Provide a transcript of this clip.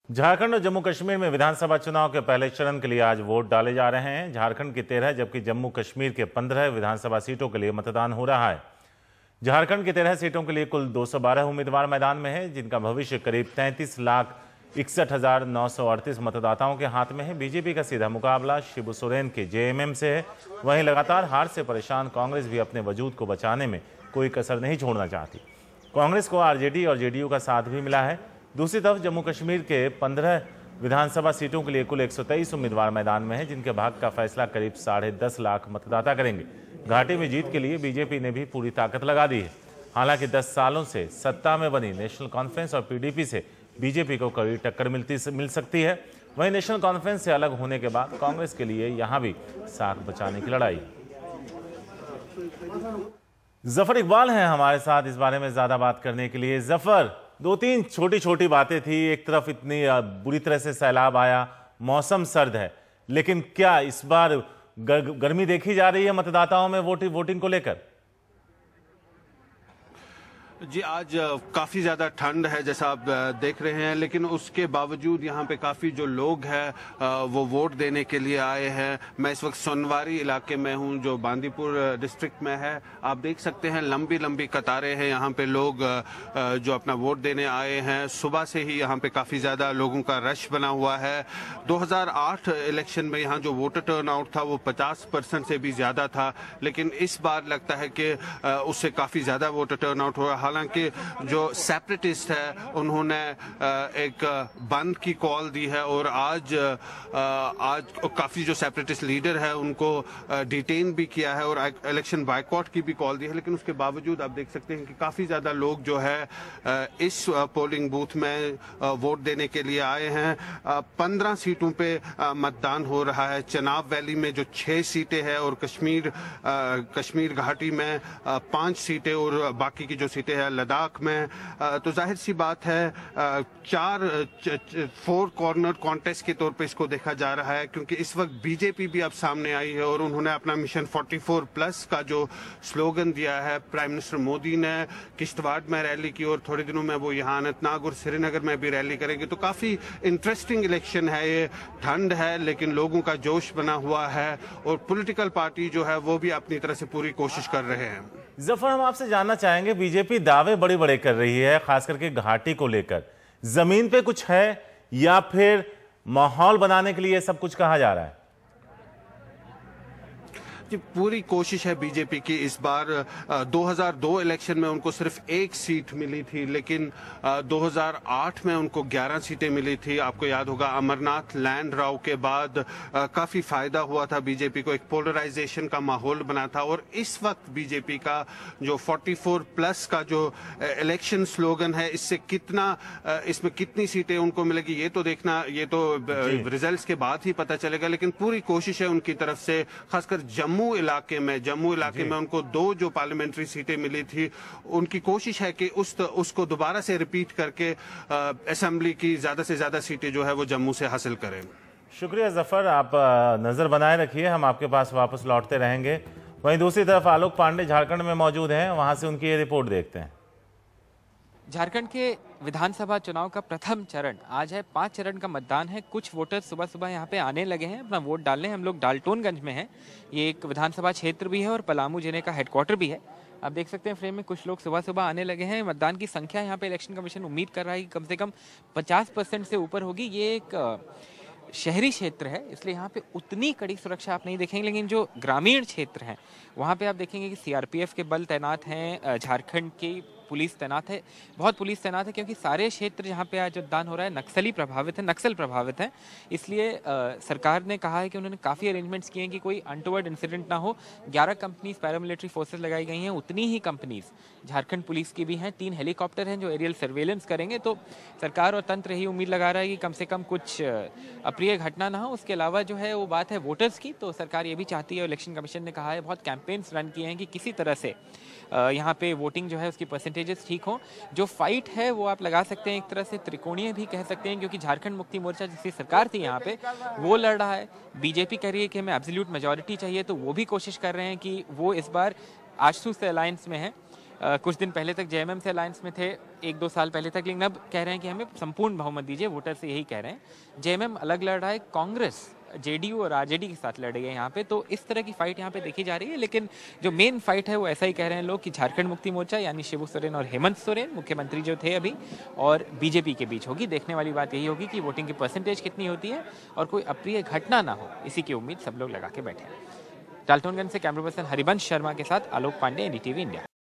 झारखंड और जम्मू कश्मीर में विधानसभा चुनाव के पहले चरण के लिए आज वोट डाले जा रहे हैं। झारखंड की 13 जबकि जम्मू कश्मीर के 15 विधानसभा सीटों के लिए मतदान हो रहा है। झारखंड की 13 सीटों के लिए कुल 212 उम्मीदवार मैदान में हैं, जिनका भविष्य करीब 33,61,938 मतदाताओं के हाथ में है। बीजेपी का सीधा मुकाबला शिबू सोरेन के जेएमएम से है। वहीं लगातार हार से परेशान कांग्रेस भी अपने वजूद को बचाने में कोई कसर नहीं छोड़ना चाहती। कांग्रेस को आरजेडी और जेडीयू का साथ भी मिला है। दूसरी तरफ जम्मू कश्मीर के 15 विधानसभा सीटों के लिए कुल 123 उम्मीदवार मैदान में हैं, जिनके भाग्य का फैसला करीब 10.5 लाख मतदाता करेंगे। घाटी में जीत के लिए बीजेपी ने भी पूरी ताकत लगा दी है। हालांकि 10 सालों से सत्ता में बनी नेशनल कॉन्फ्रेंस और पीडीपी से बीजेपी को कड़ी टक्कर मिल सकती है। वहीं नेशनल कॉन्फ्रेंस से अलग होने के बाद कांग्रेस के लिए यहां भी साख बचाने की लड़ाई। जफर इकबाल हैं हमारे साथ इस बारे में ज्यादा बात करने के लिए। जफर, 2-3 छोटी छोटी बातें थी। एक तरफ इतनी बुरी तरह से सैलाब आया, मौसम सर्द है, लेकिन क्या इस बार गर्मी देखी जा रही है मतदाताओं में वोटिंग को लेकर? जी, आज काफ़ी ज़्यादा ठंड है जैसा आप देख रहे हैं, लेकिन उसके बावजूद यहाँ पे काफ़ी जो लोग हैं वो वोट देने के लिए आए हैं। मैं इस वक्त सोनवारी इलाके में हूँ जो बांदीपुर डिस्ट्रिक्ट में है। आप देख सकते हैं लंबी लंबी कतारें हैं यहाँ पे, लोग जो अपना वोट देने आए हैं। सुबह से ही यहाँ पे काफ़ी ज़्यादा लोगों का रश बना हुआ है। 2008 इलेक्शन में यहाँ जो वोटर टर्नआउट था वो 50% से भी ज़्यादा था, लेकिन इस बार लगता है कि उससे काफ़ी ज़्यादा वोटर टर्नआउट हुआ। हालांकि जो सेपरेटिस्ट है उन्होंने एक बंद की कॉल दी है और आज काफ़ी जो सेपरेटिस्ट लीडर है उनको डिटेन भी किया है और इलेक्शन बायकॉट की भी कॉल दी है। लेकिन उसके बावजूद आप देख सकते हैं कि काफ़ी ज़्यादा लोग जो है इस पोलिंग बूथ में वोट देने के लिए आए हैं। 15 सीटों पे मतदान हो रहा है। चनाब वैली में जो 6 सीटें हैं और कश्मीर घाटी में 5 सीटें और बाकी की जो सीटें हैं लद्दाख में। तो जाहिर सी बात है 4 कॉर्नर कॉन्टेस्ट के तौर पे इसको देखा जा रहा है, क्योंकि इस वक्त बीजेपी भी अब सामने आई है और उन्होंने अपना मिशन 44+ का जो स्लोगन दिया है। प्राइम मिनिस्टर मोदी ने किश्तवाड़ में रैली की और थोड़े दिनों में वो यहाँ अनंतनाग और श्रीनगर में भी रैली करेंगे। तो काफ़ी इंटरेस्टिंग इलेक्शन है ये। ठंड है लेकिन लोगों का जोश बना हुआ है और पॉलिटिकल पार्टी जो है वो भी अपनी तरह से पूरी कोशिश कर रहे हैं। जफर, हम आपसे जानना चाहेंगे, बीजेपी दावे बड़े कर रही है खास करके घाटी को लेकर, जमीन पे कुछ है या फिर माहौल बनाने के लिए सब कुछ कहा जा रहा है? जी, पूरी कोशिश है बीजेपी की। इस बार 2002 इलेक्शन में उनको सिर्फ 1 सीट मिली थी, लेकिन 2008 में उनको 11 सीटें मिली थी। आपको याद होगा अमरनाथ लैंड राव के बाद काफ़ी फायदा हुआ था बीजेपी को, एक पोलराइजेशन का माहौल बना था। और इस वक्त बीजेपी का जो 44+ का जो इलेक्शन स्लोगन है, इसमें कितनी सीटें उनको मिलेगी ये तो देखना, ये तो रिजल्ट्स के बाद ही पता चलेगा। लेकिन पूरी कोशिश है उनकी तरफ से, खासकर जम्मू इलाके में उनको 2 जो पार्लियामेंट्री सीटें मिली थी, उनकी कोशिश है कि उसको दोबारा से रिपीट करके असेंबली की ज्यादा से ज्यादा सीटें जो है वो जम्मू से हासिल करें। शुक्रिया जफर, आप नजर बनाए रखिए, हम आपके पास वापस लौटते रहेंगे। वहीं दूसरी तरफ आलोक पांडे झारखंड में मौजूद हैं, वहां से उनकी ये रिपोर्ट देखते हैं। झारखंड के विधानसभा चुनाव का प्रथम चरण आज है। 5 चरण का मतदान है। कुछ वोटर सुबह सुबह यहाँ पे आने लगे हैं अपना वोट डालने। हम लोग डाल्टनगंज में हैं। ये एक विधानसभा क्षेत्र भी है और पलामू जिले का हेडक्वार्टर भी है। आप देख सकते हैं फ्रेम में कुछ लोग सुबह सुबह आने लगे हैं। मतदान की संख्या यहाँ पे इलेक्शन कमीशन उम्मीद कर रहा है कि कम से कम 50% से ऊपर होगी। ये एक शहरी क्षेत्र है, इसलिए यहाँ पे उतनी कड़ी सुरक्षा आप नहीं देखेंगे, लेकिन जो ग्रामीण क्षेत्र हैं वहाँ पे आप देखेंगे कि सीआरपीएफ के बल तैनात हैं, झारखंड की पुलिस तैनात है, बहुत पुलिस तैनात है, क्योंकि सारे क्षेत्र जहाँ पे आज मतदान हो रहा है नक्सल प्रभावित है। इसलिए सरकार ने कहा है कि उन्होंने काफ़ी अरेंजमेंट्स किए हैं कि कोई अनटोवर्ड इंसिडेंट ना हो। 11 कंपनीज पैरामिलिट्री फोर्सेस लगाई गई हैं, उतनी ही कंपनीज झारखंड पुलिस की भी हैं। 3 हेलीकॉप्टर हैं जो एरियल सर्वेलेंस करेंगे। तो सरकार और तंत्र यही उम्मीद लगा रहा है कि कम से कम कुछ अप्रिय घटना ना हो। उसके अलावा जो है वो बात है वोटर्स की, तो सरकार ये भी चाहती है, इलेक्शन कमीशन ने कहा है, बहुत कैंपेन्स रन किए हैं कि किसी तरह से यहाँ पे वोटिंग जो है उसकी परसेंटेजेस ठीक हो। जो फाइट है वो आप लगा सकते हैं, एक तरह से त्रिकोणीय भी कह सकते हैं, क्योंकि झारखंड मुक्ति मोर्चा जिसकी सरकार थी यहाँ पे वो लड़ रहा है। बीजेपी कह रही है कि हमें एब्सोल्यूट मेजॉरिटी चाहिए, तो वो भी कोशिश कर रहे हैं कि वो इस बार आजसू से अलायंस में है। कुछ दिन पहले तक जेएमएम से अलायंस में थे, 1-2 साल पहले तक, लेकिन अब कह रहे हैं कि हमें संपूर्ण बहुमत दीजिए, वोटर से यही कह रहे हैं। जेएमएम अलग लड़ रहा है, कांग्रेस जेडीयू और आरजेडी के साथ लड़ रही है यहाँ पे, तो इस तरह की फाइट यहाँ पे देखी जा रही है। लेकिन जो मेन फाइट है वो ऐसा ही कह रहे हैं लोग कि झारखंड मुक्ति मोर्चा यानी शिबू सोरेन और हेमंत सोरेन, मुख्यमंत्री जो थे अभी, और बीजेपी के बीच होगी। देखने वाली बात यही होगी कि वोटिंग की परसेंटेज कितनी होती है और कोई अप्रिय घटना ना हो, इसी की उम्मीद सब लोग लगा के बैठे हैं। डाल्टनगंज से कैमरा पर्सन हरिवंश शर्मा के साथ आलोक पांडे, एनडीटीवी इंडिया।